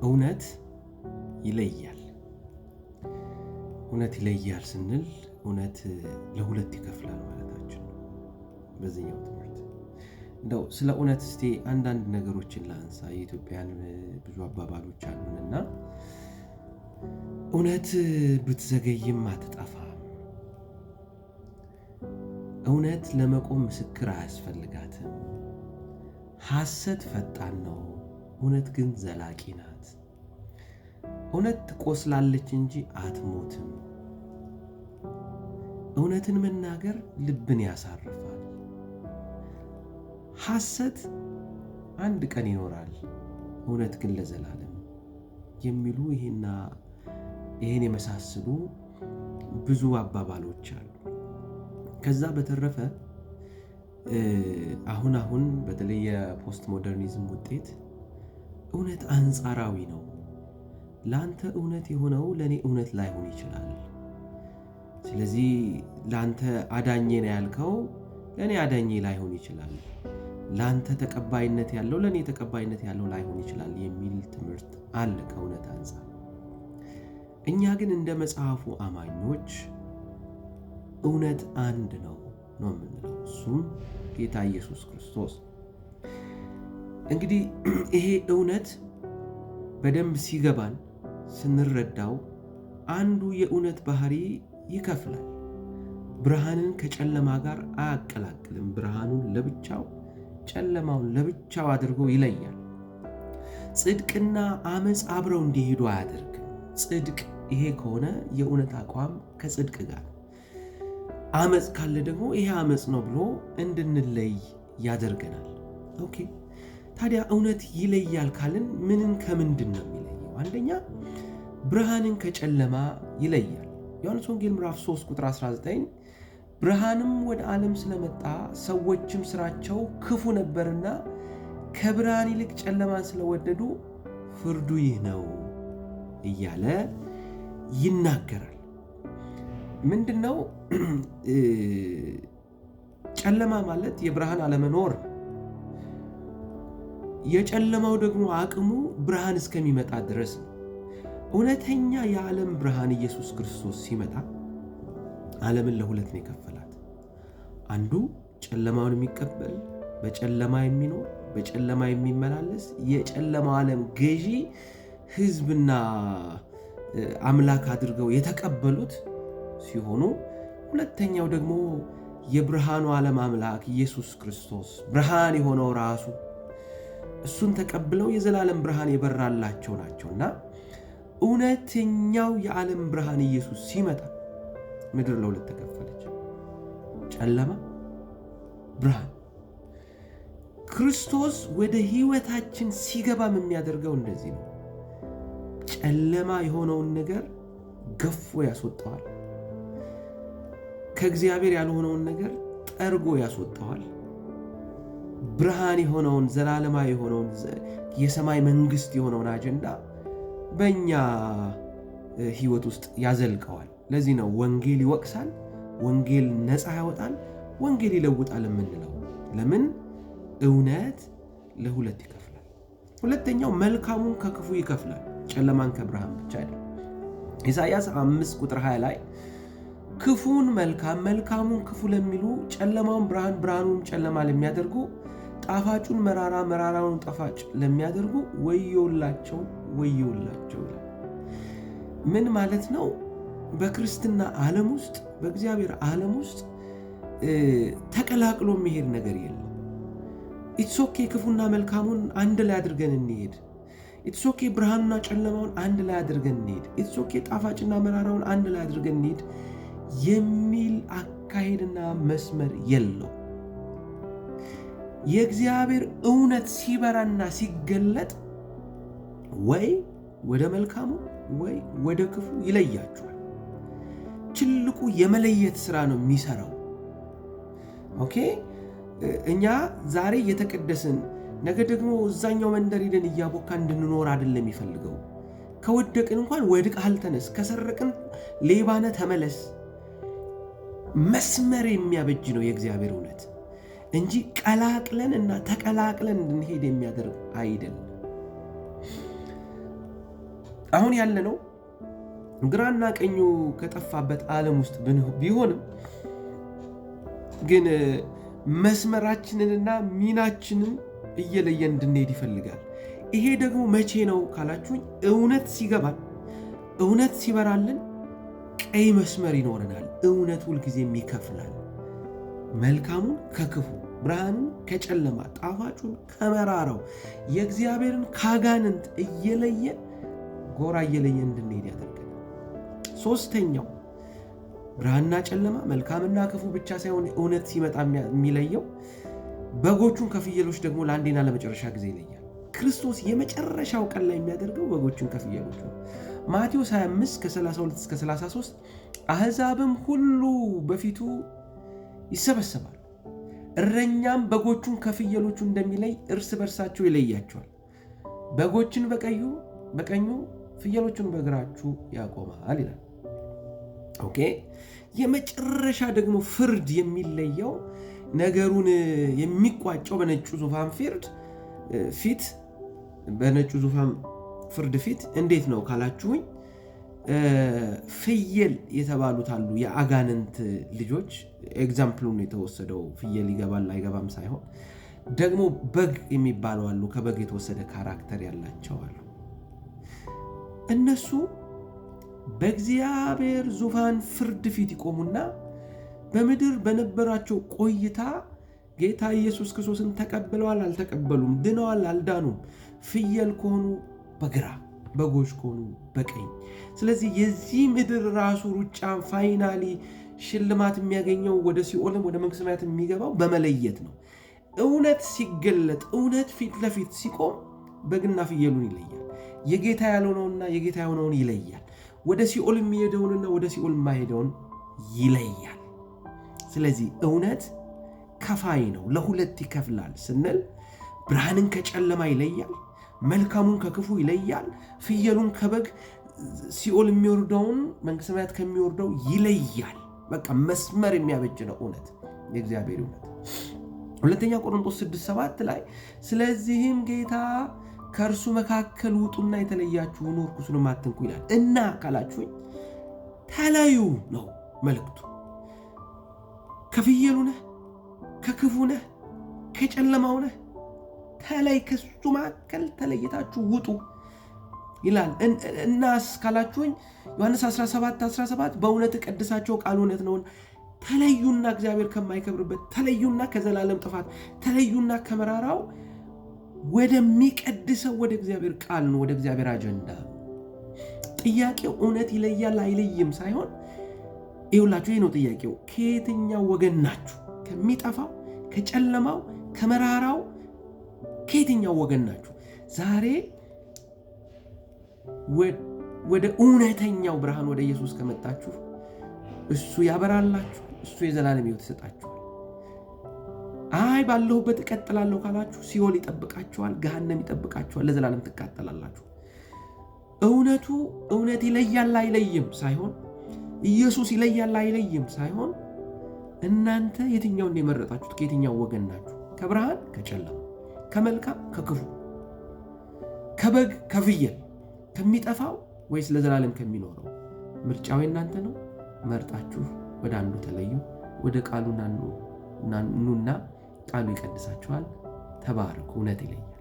እውነት ይለያል። እውነት ይለያል ስንል እውነት ለሁለት ይከፍላል ማለታችን ነው። በዚህኛው ትምህርት እንደው ስለ እውነት እስቲ አንዳንድ ነገሮችን ላንሳ። የኢትዮጵያን ብዙ አባባሎች አሉንና እውነት ብትዘገይም አትጠፋም። እውነት ለመቆም ምስክር አያስፈልጋትም። ሐሰት ፈጣን ነው፣ እውነት ግን ዘላቂ ናት። እውነት ትቆስላለች እንጂ አትሞትም። እውነትን መናገር ልብን ያሳርፋል። ሐሰት አንድ ቀን ይኖራል፣ እውነት ግን ለዘላለም የሚሉ ይሄን የመሳሰሉ ብዙ አባባሎች አሉ። ከዛ በተረፈ አሁን በተለይ የፖስት ሞደርኒዝም ውጤት እውነት አንጻራዊ ነው። ላንተ እውነት የሆነው ለኔ እውነት ላይሆን ይችላል። ስለዚህ ላንተ አዳኜ ነው ያልከው ለኔ አዳኜ ላይሆን ይችላል። ላንተ ተቀባይነት ያለው ለኔ ተቀባይነት ያለው ላይሆን ይችላል የሚል ትምህርት አለ ከእውነት አንጻር። እኛ ግን እንደ መጽሐፉ አማኞች እውነት አንድ ነው የምንለው፣ እሱም ጌታ ኢየሱስ ክርስቶስ። እንግዲህ ይሄ እውነት በደንብ ሲገባን ስንረዳው አንዱ የእውነት ባህሪ ይከፍላል። ብርሃንን ከጨለማ ጋር አያቀላቅልም። ብርሃኑን ለብቻው ጨለማውን ለብቻው አድርጎ ይለያል። ጽድቅና አመፅ አብረው እንዲሄዱ አያደርግም። ጽድቅ ይሄ ከሆነ የእውነት አቋም ከጽድቅ ጋር፣ አመፅ ካለ ደግሞ ይሄ አመፅ ነው ብሎ እንድንለይ ያደርገናል። ኦኬ፣ ታዲያ እውነት ይለያል ካልን ምንን ከምንድን ነው የሚለየው? አንደኛ ብርሃንን ከጨለማ ይለያል። ዮሐንስ ወንጌል ምዕራፍ 3 ቁጥር 19 ብርሃንም ወደ ዓለም ስለመጣ ሰዎችም ስራቸው ክፉ ነበርና ከብርሃን ይልቅ ጨለማን ስለወደዱ ፍርዱ ይህ ነው እያለ ይናገራል። ምንድነው? ጨለማ ማለት የብርሃን አለመኖር፣ የጨለማው ደግሞ አቅሙ ብርሃን እስከሚመጣ ድረስ ነው። እውነተኛ የዓለም ብርሃን ኢየሱስ ክርስቶስ ሲመጣ ዓለምን ለሁለት ነው የከፈላት። አንዱ ጨለማውን የሚቀበል በጨለማ የሚኖር በጨለማ የሚመላለስ የጨለማው ዓለም ገዢ ሕዝብና አምላክ አድርገው የተቀበሉት ሲሆኑ፣ ሁለተኛው ደግሞ የብርሃኑ ዓለም አምላክ ኢየሱስ ክርስቶስ ብርሃን የሆነው ራሱ እሱን ተቀብለው የዘላለም ብርሃን የበራላቸው ናቸውና እውነተኛው የዓለም ብርሃን ኢየሱስ ሲመጣ ምድር ለሁለት ተከፈለች፣ ጨለማ፣ ብርሃን። ክርስቶስ ወደ ህይወታችን ሲገባም የሚያደርገው እንደዚህ ነው። ጨለማ የሆነውን ነገር ገፎ ያስወጣዋል። ከእግዚአብሔር ያልሆነውን ነገር ጠርጎ ያስወጣዋል። ብርሃን የሆነውን ዘላለማዊ የሆነውን የሰማይ መንግስት የሆነውን አጀንዳ በእኛ ህይወት ውስጥ ያዘልቀዋል። ለዚህ ነው ወንጌል ይወቅሳል፣ ወንጌል ነፃ ያወጣል፣ ወንጌል ይለውጣል የምንለው። ለምን? እውነት ለሁለት ይከፍላል። ሁለተኛው መልካሙን ከክፉ ይከፍላል። ጨለማን ከብርሃን ብቻ አይደለም። ኢሳይያስ 5 ቁጥር 20 ላይ ክፉን መልካም መልካሙን ክፉ ለሚሉ፣ ጨለማውን ብርሃን ብርሃኑን ጨለማ ለሚያደርጉ፣ ጣፋጩን መራራ መራራውን ጣፋጭ ለሚያደርጉ ወዮላቸው ወዮላቸው ይላል። ምን ማለት ነው? በክርስትና ዓለም ውስጥ በእግዚአብሔር ዓለም ውስጥ ተቀላቅሎ የሚሄድ ነገር የለም። ኢትስ ኦኬ ክፉና መልካሙን አንድ ላይ አድርገን እንሄድ። ኢትስ ኦኬ ብርሃኑና ጨለማውን አንድ ላይ አድርገን እንሄድ። ኢትስ ኦኬ ጣፋጭና መራራውን አንድ ላይ አድርገን እንሄድ የሚል አካሄድና መስመር የለው። የእግዚአብሔር እውነት ሲበራና ሲገለጥ ወይ ወደ መልካሙ ወይ ወደ ክፉ ይለያቸዋል። ትልቁ የመለየት ስራ ነው የሚሰራው። ኦኬ፣ እኛ ዛሬ እየተቀደስን ነገ ደግሞ እዛኛው መንደር ሄደን እያቦካ እንድንኖር አይደለም የሚፈልገው። ከወደቅን እንኳን ወድቀሃል ተነስ፣ ከሰረቅን ሌባነ ተመለስ፣ መስመር የሚያበጅ ነው የእግዚአብሔር እውነት እንጂ ቀላቅለን እና ተቀላቅለን እንድንሄድ የሚያደርግ አይደለም። አሁን ያለነው ግራና ቀኙ ከጠፋበት ዓለም ውስጥ ቢሆንም ግን መስመራችንንና ሚናችንን እየለየን እንድንሄድ ይፈልጋል። ይሄ ደግሞ መቼ ነው ካላችሁኝ፣ እውነት ሲገባን፣ እውነት ሲበራልን ቀይ መስመር ይኖረናል። እውነት ሁልጊዜም ይከፍላል። መልካሙን ከክፉ፣ ብርሃኑን ከጨለማ፣ ጣፋጩን ከመራራው፣ የእግዚአብሔርን ካጋንንት እየለየን ጎራ እየለየን እንድንሄድ ያደርገናል። ሶስተኛው ብርሃንና ጨለማ፣ መልካምና ክፉ ብቻ ሳይሆን እውነት ሲመጣ የሚለየው በጎቹን ከፍየሎች ደግሞ ለአንዴና ለመጨረሻ ጊዜ ይለያል። ክርስቶስ የመጨረሻው ቀን ላይ የሚያደርገው በጎቹን ከፍየሎች ነው። ማቴዎስ 25 ከ32 እስከ 33 አሕዛብም ሁሉ በፊቱ ይሰበሰባሉ፣ እረኛም በጎቹን ከፍየሎቹ እንደሚለይ እርስ በርሳቸው ይለያቸዋል። በጎችን በቀኙ ፍየሎቹን በግራችሁ ያቆማል ይላል። ኦኬ። የመጨረሻ ደግሞ ፍርድ የሚለየው ነገሩን የሚቋጨው በነጩ ዙፋን ፊት በነጩ ዙፋን ፍርድ ፊት እንዴት ነው ካላችሁኝ፣ ፍየል የተባሉት አሉ፣ የአጋንንት ልጆች። ኤግዛምፕሉን የተወሰደው ፍየል ይገባል አይገባም ሳይሆን ደግሞ በግ የሚባሉ አሉ፣ ከበግ የተወሰደ ካራክተር ያላቸው አሉ። እነሱ በእግዚአብሔር ዙፋን ፍርድ ፊት ይቆሙና በምድር በነበራቸው ቆይታ ጌታ ኢየሱስ ክርስቶስን ተቀብለዋል አልተቀበሉም፣ ድነዋል አልዳኑም፣ ፍየል ከሆኑ በግራ፣ በጎች ከሆኑ በቀኝ። ስለዚህ የዚህ ምድር ራሱ ሩጫ ፋይናሊ ሽልማት የሚያገኘው ወደ ሲኦልም ወደ መንግሥተ ሰማያት የሚገባው በመለየት ነው። እውነት ሲገለጥ፣ እውነት ፊት ለፊት ሲቆም በግና ፍየሉን ይለያል። የጌታ ያልሆነውና የጌታ የሆነውን ይለያል። ወደ ሲኦል የሚሄደውንና ወደ ሲኦል የማይሄደውን ይለያል። ስለዚህ እውነት ከፋይ ነው፣ ለሁለት ይከፍላል ስንል ብርሃንን ከጨለማ ይለያል፣ መልካሙን ከክፉ ይለያል፣ ፍየሉን ከበግ፣ ሲኦል የሚወርደውን መንግሥተ ሰማያት ከሚወርደው ይለያል። በቃ መስመር የሚያበጅ ነው እውነት፣ የእግዚአብሔር እውነት። ሁለተኛ ቆሮንቶስ 6:7 ላይ ስለዚህም ጌታ ከእርሱ መካከል ውጡና የተለያችሁ ሁኑ፣ ርኩሱንም አትንኩ ይላል። እና ካላችሁኝ ተለዩ ነው መልእክቱ። ከፍየሉ ነህ፣ ከክፉ ነህ፣ ከጨለማው ነህ፣ ተለይ፣ ከሱ መካከል ተለይታችሁ ውጡ ይላል። እናስ ካላችሁኝ ዮሐንስ 17:17 በእውነት ቀድሳቸው ቃል እውነት ነውን፣ ተለዩና እግዚአብሔር ከማይከብርበት ተለዩና ከዘላለም ጥፋት ተለዩና ከመራራው ወደሚቀድሰው ወደ እግዚአብሔር ቃል ነው፣ ወደ እግዚአብሔር አጀንዳ። ጥያቄው እውነት ይለያል አይለይም ሳይሆን ይኸውላችሁ፣ ይህ ነው ጥያቄው። ከየትኛው ወገን ናችሁ? ከሚጠፋው፣ ከጨለማው፣ ከመራራው ከየትኛው ወገን ናችሁ? ዛሬ ወደ እውነተኛው ብርሃን ወደ ኢየሱስ ከመጣችሁ እሱ ያበራላችሁ፣ እሱ የዘላለም ሕይወት ይሰጣችኋል። አይ ባለሁበት እቀጥላለሁ ካላችሁ ሲኦል ይጠብቃችኋል፣ ገሃነም ይጠብቃችኋል፣ ለዘላለም ትቃጠላላችሁ። እውነቱ እውነት ይለያል አይለይም ሳይሆን፣ ኢየሱስ ይለያል አይለይም ሳይሆን፣ እናንተ የትኛውን የመረጣችሁት? ከየትኛው ወገን ናችሁ? ከብርሃን ከጨለማ፣ ከመልካም ከክፉ፣ ከበግ ከፍየል፣ ከሚጠፋው ወይስ ለዘላለም ከሚኖረው? ምርጫው እናንተ ነው። መርጣችሁ ወደ አንዱ ተለዩ፣ ወደ ቃሉ ኑና ቃሉ ይቀድሳችኋል። ተባረኩ። እውነት ይለያል።